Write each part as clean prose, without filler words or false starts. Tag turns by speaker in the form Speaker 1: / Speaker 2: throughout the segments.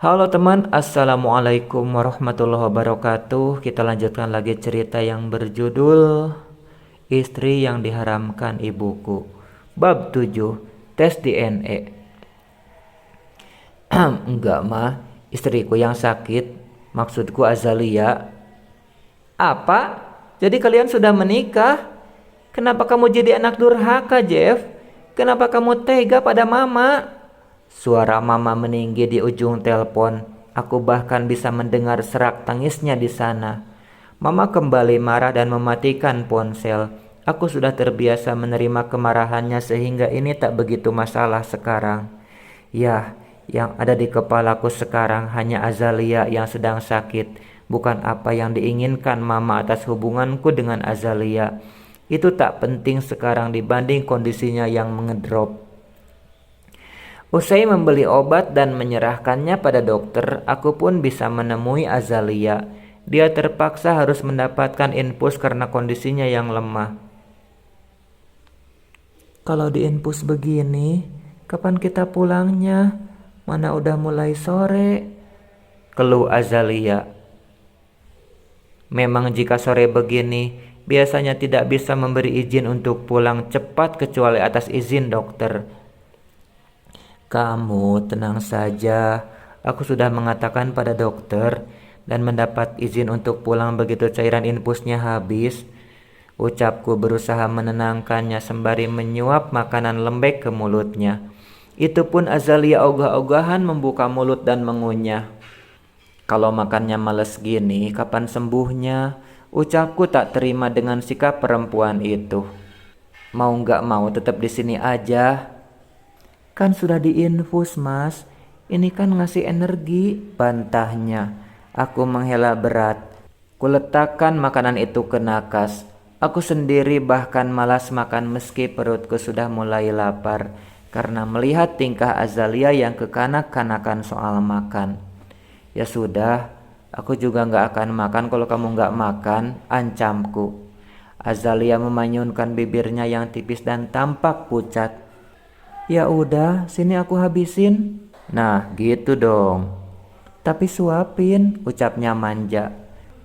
Speaker 1: Halo teman, Assalamualaikum warahmatullahi wabarakatuh. Kita lanjutkan lagi cerita yang berjudul Istri yang Diharamkan Ibuku. Bab 7, Tes DNA. Enggak mah, istriku yang sakit. Maksudku Azalia. Apa? Jadi kalian sudah menikah? Kenapa kamu jadi anak durhaka, Jeff? Kenapa kamu tega pada mama? Suara mama meninggi di ujung telepon. Aku bahkan bisa mendengar serak tangisnya di sana. Mama kembali marah dan mematikan ponsel. Aku sudah terbiasa menerima kemarahannya sehingga ini tak begitu masalah sekarang. Ya, yang ada di kepalaku sekarang hanya Azalia yang sedang sakit, bukan apa yang diinginkan mama atas hubunganku dengan Azalia. Itu tak penting sekarang dibanding kondisinya yang mengedrop. Usai membeli obat dan menyerahkannya pada dokter, aku pun bisa menemui Azalia. Dia terpaksa harus mendapatkan infus karena kondisinya yang lemah. Kalau diinfus begini, kapan kita pulangnya? Mana udah mulai sore, keluh Azalia. Memang jika sore begini, biasanya tidak bisa memberi izin untuk pulang cepat kecuali atas izin dokter. Kamu tenang saja, aku sudah mengatakan pada dokter dan mendapat izin untuk pulang begitu cairan infusnya habis. Ucapku berusaha menenangkannya sembari menyuap makanan lembek ke mulutnya. Itu pun Azalia ogah-ogahan membuka mulut dan mengunyah. Kalau makannya males gini, kapan sembuhnya? Ucapku tak terima dengan sikap perempuan itu. Mau gak mau tetap di sini aja. Kan sudah diinfus, Mas. Ini kan ngasih energi, bantahnya. Aku menghela berat. Kuletakkan makanan itu ke nakas. Aku sendiri bahkan malas makan meski perutku sudah mulai lapar karena melihat tingkah Azalia yang kekanak-kanakan soal makan. Ya sudah, aku juga gak akan makan kalau kamu gak makan, ancamku. Azalia memanyunkan bibirnya yang tipis dan tampak pucat. Ya udah, sini aku habisin. Nah, gitu dong. Tapi suapin, ucapnya manja.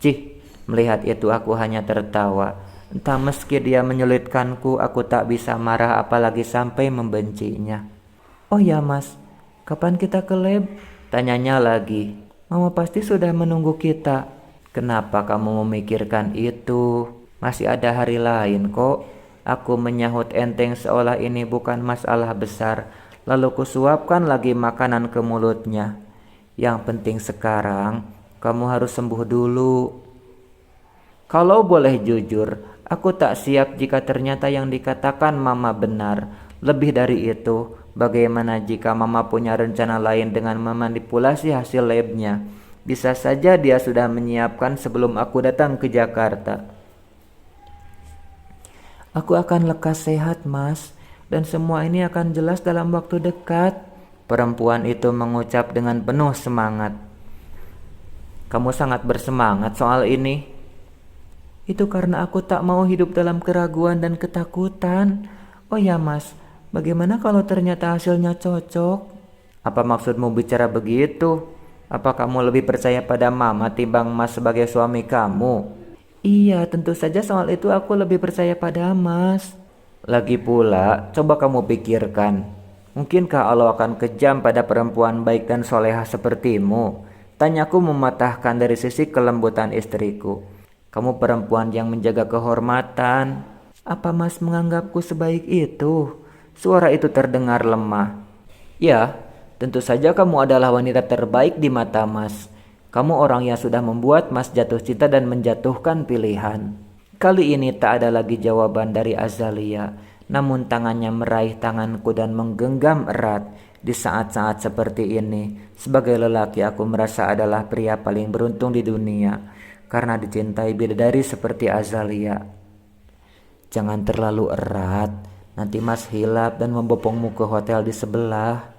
Speaker 1: Cih, melihat itu aku hanya tertawa. Entah meski dia menyulitkanku, aku tak bisa marah apalagi sampai membencinya. Oh ya Mas, kapan kita ke lab? Tanyanya lagi. Mama pasti sudah menunggu kita. Kenapa kamu memikirkan itu? Masih ada hari lain kok. Aku menyahut enteng seolah ini bukan masalah besar. Lalu kusuapkan lagi makanan ke mulutnya. Yang penting sekarang, kamu harus sembuh dulu. Kalau boleh jujur, aku tak siap jika ternyata yang dikatakan mama benar. Lebih dari itu, bagaimana jika mama punya rencana lain dengan memanipulasi hasil labnya? Bisa saja dia sudah menyiapkan sebelum aku datang ke Jakarta. Aku akan lekas sehat, Mas, dan semua ini akan jelas dalam waktu dekat. Perempuan itu mengucap dengan penuh semangat. Kamu sangat bersemangat soal ini. Itu karena aku tak mau hidup dalam keraguan dan ketakutan. Oh ya, Mas, bagaimana kalau ternyata hasilnya cocok? Apa maksudmu bicara begitu? Apa kamu lebih percaya pada mama timbang Mas sebagai suami kamu? Iya, tentu saja soal itu aku lebih percaya pada Mas. Lagi pula, coba kamu pikirkan. Mungkinkah Allah akan kejam pada perempuan baik dan soleha sepertimu? Tanyaku mematahkan dari sisi kelembutan istriku. Kamu perempuan yang menjaga kehormatan. Apa Mas menganggapku sebaik itu? Suara itu terdengar lemah. Ya, tentu saja kamu adalah wanita terbaik di mata Mas. Kamu orang yang sudah membuat Mas jatuh cinta dan menjatuhkan pilihan. Kali ini tak ada lagi jawaban dari Azalia, namun tangannya meraih tanganku dan menggenggam erat. Di saat-saat seperti ini, sebagai lelaki aku merasa adalah pria paling beruntung di dunia, karena dicintai bidadari seperti Azalia. Jangan terlalu erat, nanti Mas hilap dan membopongmu ke hotel di sebelah.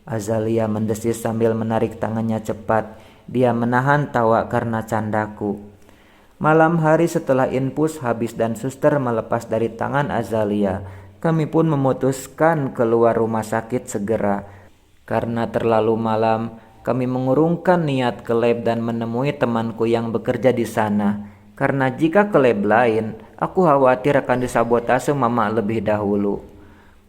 Speaker 1: Azalia mendesis sambil menarik tangannya cepat. Dia menahan tawa karena candaku. Malam hari setelah infus habis dan suster melepas dari tangan Azalia, kami pun memutuskan keluar rumah sakit segera. Karena terlalu malam, kami mengurungkan niat ke lab dan menemui temanku yang bekerja di sana. Karena jika ke lab lain, aku khawatir akan disabotase mama lebih dahulu.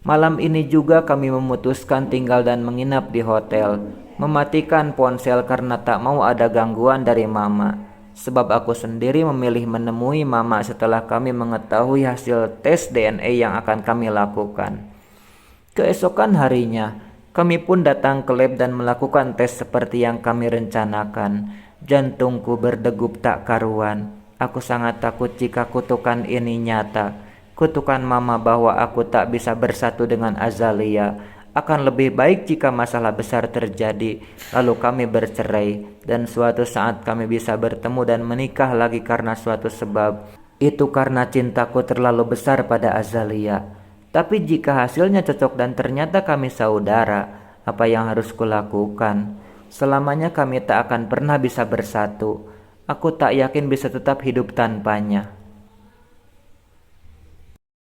Speaker 1: Malam ini juga kami memutuskan tinggal dan menginap di hotel, mematikan ponsel karena tak mau ada gangguan dari mama. Sebab aku sendiri memilih menemui mama setelah kami mengetahui hasil tes DNA yang akan kami lakukan. Keesokan harinya, kami pun datang ke lab dan melakukan tes seperti yang kami rencanakan. Jantungku berdegup tak karuan. Aku sangat takut jika kutukan ini nyata. Kutukan mama bahwa aku tak bisa bersatu dengan Azalia. Akan lebih baik jika masalah besar terjadi, lalu kami bercerai, dan suatu saat kami bisa bertemu dan menikah lagi karena suatu sebab. Itu karena cintaku terlalu besar pada Azalia. Tapi jika hasilnya cocok dan ternyata kami saudara, apa yang harus kulakukan? Selamanya kami tak akan pernah bisa bersatu. Aku tak yakin bisa tetap hidup tanpanya.